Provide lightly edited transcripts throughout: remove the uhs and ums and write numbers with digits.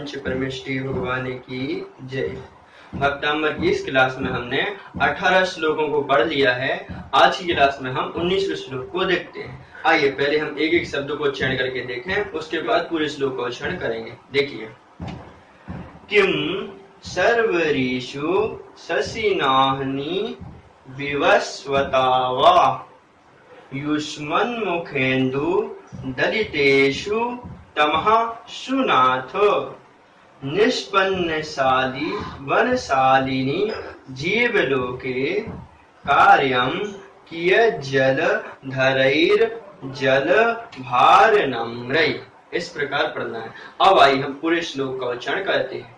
पंच परमेष्ठी भगवान की जय। भक्तामृत की इस क्लास में हमने 18 श्लोकों को पढ़ लिया है। आज की क्लास में हम 19वें श्लोक को देखते हैं। आइए पहले हम एक एक शब्द को उच्चारण करके देखें, उसके बाद पूरे श्लोक का उच्चारण करेंगे। देखिए, किम सर्वरीषु शशिनाहनि विवस्वतावा युष्मन्मुखेन्दु दलितेषु तमः सुनाथ निष्पन्नशाली वनशालिनी जीवलोके कार्यं कियज्जलधरैर् जलभारनम्रै। इस प्रकार पढ़ना है। अब आइए हम पूरे श्लोक का उच्चारण करते हैं।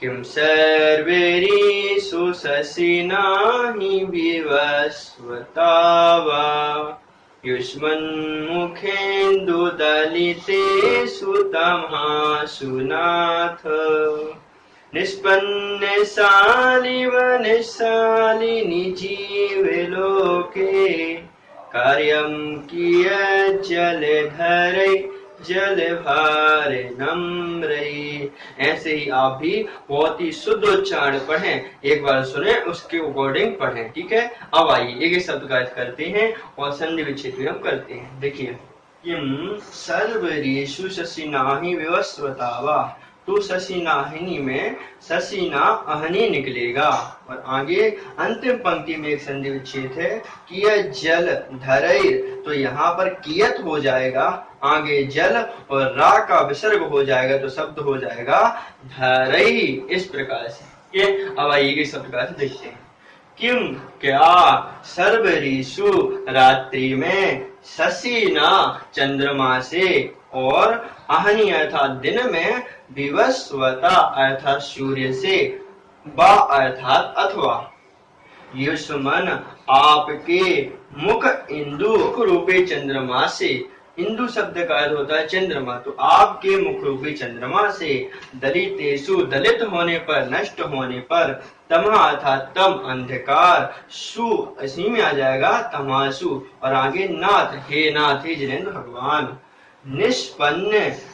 किम सर्वेषु शशिनानि विवस्वतावा युष्मन्मुखेन्दुदलितेषु तमःसु नाथ निष्पन्नशाली वनशालिनी जीवलोके कार्यं कियज्जलधरै जलभारनम्रै। ऐसे ही आप भी बहुत ही शुद्ध उच्चारण पढ़ें। एक बार सुने, उसके अकॉर्डिंग पढ़ें, ठीक है। अब आइए एक एक शब्द का अर्थ करते हैं और संधि विच्छेद भी हम करते हैं। देखिए, किम सर्वरीषु शशिनाहि विवस्वतावा, तो शशिनाहिनी में शशिना अहनी निकलेगा और आगे अंतिम पंक्ति में एक संधि विच्छेद है कियत जल धरैर, तो यहाँ पर कियत हो जाएगा, आगे जल और रा का विसर्ग हो जाएगा तो शब्द हो जाएगा धरई। इस प्रकार से ये। अब आइए के शब्द का अर्थ देखते हैं। किम क्या सर्वरीषु रात्रि में शशिना चंद्रमा से और अहनी अर्थात दिन में विवस्वता अर्थात सूर्य से बा अर्थात अथवा युष्मन आपके मुख इंदु रूपी चंद्रमा से। इंदु शब्द का अर्थ होता है चंद्रमा, तो आपके मुख रूपी चंद्रमा से दलितेषु दलित होने पर, नष्ट होने पर, तमः अर्थात तम अंधकार, सु इसी में आ जाएगा तमासु और आगे नाथ, हे नाथ, हे जिनेंद्र भगवान। निष्पन्न,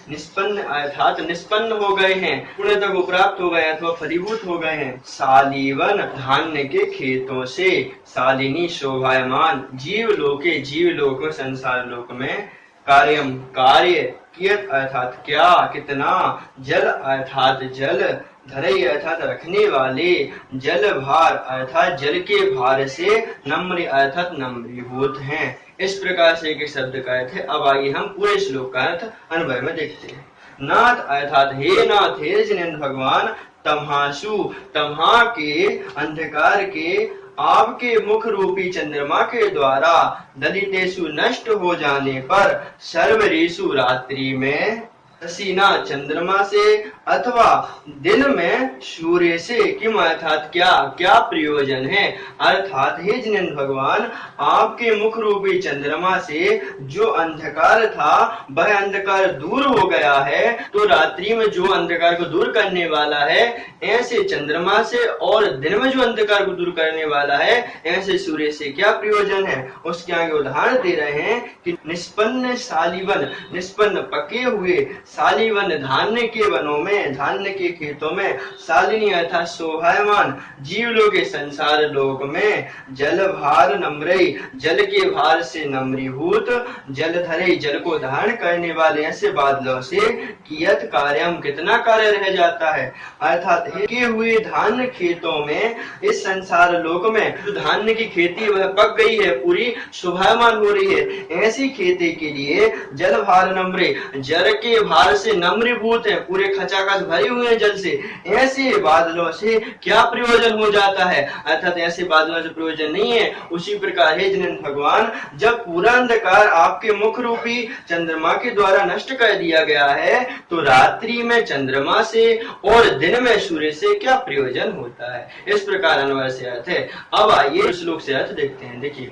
निष्पन्न अर्थात निष्पन्न हो गए हैं, पूर्णता को प्राप्त हो गए अथवा फलीभूत हो गए हैं। शालीवन धान्य के खेतों से, शालिनी शोभायमान, जीवलोके जीवलोक में संसार लोक में, कार्यम कार्य, कियत अर्थात क्या कितना, जल अर्थात जल, धरई अर्थात रखने वाले, जल भार अर्थात जल के भार से, नम्र अर्थात नम्रीभूत हैं। इस प्रकार से एक शब्द का अर्थ है। अब आइए हम पूरे श्लोक का अर्थ अनुभव में देखते हैं। नाथ अर्थात हे नाथ, हे जिनेंद्र भगवान, तमहासु तमहा के अंधकार के आपके मुख रूपी चंद्रमा के द्वारा दलितेषु नष्ट हो जाने पर, सर्वरीषु रात्रि में, शशिना चंद्रमा से अथवा दिन में सूर्य से, किम अर्थात क्या क्या प्रयोजन है, अर्थात हे जिनेंद्र भगवान आपके मुख रूपी चंद्रमा से जो अंधकार था वह अंधकार दूर हो गया है, तो रात्रि में जो अंधकार को दूर करने वाला है ऐसे चंद्रमा से और दिन में जो अंधकार को दूर करने वाला है ऐसे सूर्य से क्या प्रयोजन है। उसके आगे उदाहरण दे रहे हैं कि निष्पन्न शालीवन, निष्पन्न पके हुए, शालीवन धान्य के वनों में, धान्य के खेतों में, शालिनी अर्थात शोभायमान, जीवलोक के संसार लोक में, जल भार नम्रई जल के भार से नम्रीभूत, जलधरई जल को धारण करने वाले ऐसे बादलों से, कियत कार्यम कितना कार्य रह जाता है, अर्थात के हुए धान्य खेतों में, इस संसार लोक में जो धान्य की खेती वह पक गई है, पूरी शोभायमान हो रही है, ऐसी खेती के लिए जल भार नम्रे, जल के भार से नम्रीभूत है, पूरे खचाखच भरे हुए हैं जल से, ऐसे बादलों से क्या प्रयोजन हो जाता है, अर्थात ऐसे बादलों से प्रयोजन नहीं है। उसी प्रकार हे जिनेंद्र भगवान, जब पूरा अंधकार आपके मुख रूपी चंद्रमा के द्वारा नष्ट कर दिया गया है, तो रात्रि में चंद्रमा से और दिन में सूर्य से क्या प्रयोजन होता है। इस प्रकार अन्वय से अर्थ है। अब आइए श्लोक से अर्थ देखते हैं। देखिए,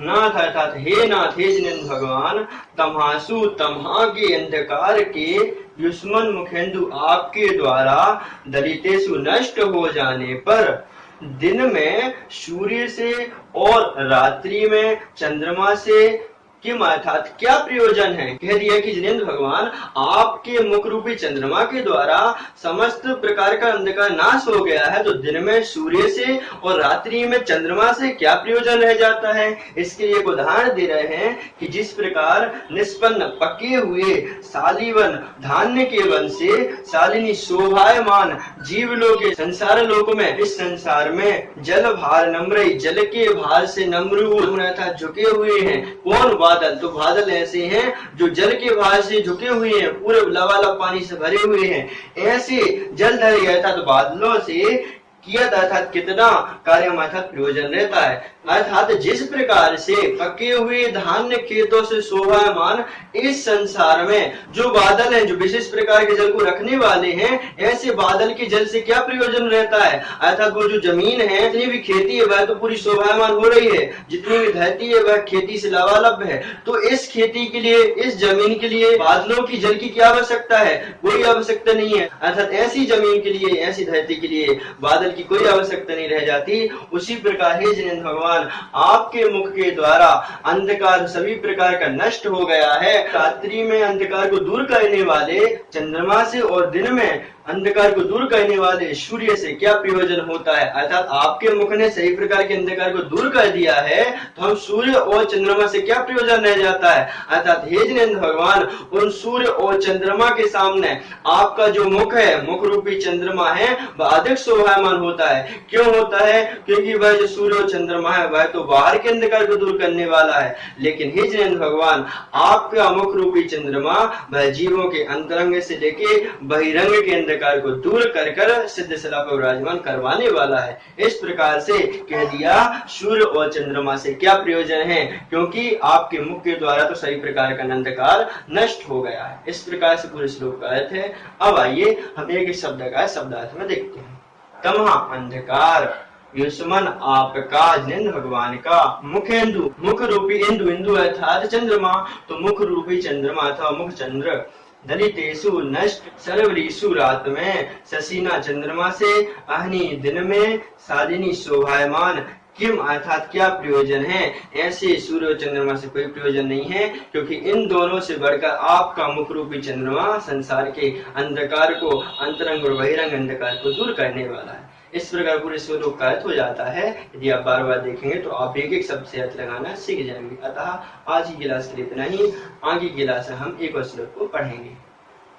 नाथ अर्थात हे नाथ, हे जिनेंद्र भगवान, तमहासु तमहा के अंधकार के, युष्मन मुखेन्दु आपके द्वारा, दलितेषु नष्ट हो जाने पर, दिन में सूर्य से और रात्रि में चंद्रमा से किम अर्थात क्या प्रयोजन है। कह दिया कि जिनेंद्र भगवान आपके मुख रूपी चंद्रमा के द्वारा समस्त प्रकार का अंधकार नाश हो गया है, तो दिन में सूर्य से और रात्रि में चंद्रमा से क्या प्रयोजन रह जाता है। इसके लिए एक उदाहरण दे रहे हैं कि जिस प्रकार निष्पन्न पके हुए शालीवन धान्य के वन से शालिनी शोभायमान जीवलोक के संसार लोक में, इस संसार में जल भार नम्र, जल के भार से नम्र था झुके हुए हैं। कौन? बादल। तो बादल ऐसे हैं जो जल के भार से झुके हुए हैं, पूरे लबालब पानी से भरे हुए हैं। ऐसे जल धर गया था, तो बादलों से किया अर्थात कितना कार्य अर्थात प्रयोजन रहता है। अर्थात जिस प्रकार से पके हुए धान्य खेतों से शोभायमान इस संसार में जो बादल हैं, जो विशेष प्रकार के जल को रखने वाले हैं, ऐसे बादल के जल से क्या प्रयोजन रहता है। अर्थात वो जो जमीन है, जितनी भी खेती है वह तो पूरी शोभायमान हो रही है, जितनी भी धरती है वह खेती से लबालब है। तो इस खेती के लिए, इस जमीन के लिए बादलों की जल की क्या आवश्यकता है? कोई आवश्यकता नहीं है। अर्थात ऐसी जमीन के लिए, ऐसी धरती के लिए बादल की कोई आवश्यकता नहीं रह जाती। उसी प्रकार हे जिनेंद्र भगवान आपके मुख के द्वारा अंधकार सभी प्रकार का नष्ट हो गया है। रात्रि में अंधकार को दूर करने वाले चंद्रमा से और दिन में अंधकार को दूर करने वाले सूर्य से क्या प्रयोजन होता है। अर्थात आपके मुख ने सही प्रकार के अंधकार को दूर कर दिया है, तो हम सूर्य और चंद्रमा से क्या प्रयोजन रह जाता है। अर्थात हे जिनेंद्र भगवान उन सूर्य और चंद्रमा के सामने आपका जो मुख है, मुख रूपी चंद्रमा है, वह अधिक शोभायमान होता है। क्यों होता है? क्योंकि वह जो सूर्य और चंद्रमा है वह तो बाहर के अंधकार को दूर करने वाला है, लेकिन हे जिनेंद्र भगवान आपका मुख रूपी चंद्रमा वह जीवों के अंतरंग से लेके बहिरंग के अंधकार को दूर कर कर सिद्ध शिला पर विराजमान करवाने वाला है। इस प्रकार से कह दिया सूर्य और चंद्रमा से क्या प्रयोजन है, क्योंकि आपके मुख के द्वारा तो सही प्रकार का अंधकार नष्ट हो गया है। इस प्रकार से पूरे श्लोक का अर्थ है। अब आइए हम एक शब्द का शब्दार्थ में देखते हैं। तमहा अंधकार, युष्मन आपका जिनेंद्र भगवान का मुखेंदु, मुख रूपी इंदु, इंदु अर्थात चंद्रमा, तो मुख रूपी चंद्रमा अथवा मुख चंद्र दलितेषु नष्ट सर्वरीषु रात में, शशिना चंद्रमा से, अहनी दिन में, शालिनी शोभायमान। किम अर्थात क्या प्रयोजन है। ऐसे सूर्य और चंद्रमा से कोई प्रयोजन नहीं है, क्योंकि इन दोनों से बढ़कर आपका मुख रूपी चंद्रमा संसार के अंधकार को, अंतरंग और बहिरंग अंधकार को दूर करने वाला है। इस प्रकार पूरे श्लोक का अर्थ हो जाता है। यदि आप बार बार देखेंगे तो आप एक एक शब्द से अर्थ लगाना सीख जाएंगे। अतः आज की क्लास के लिए इतना ही। आगे की क्लास में हम एक और श्लोक को पढ़ेंगे।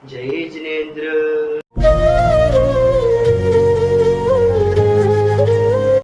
जय जिनेंद्र।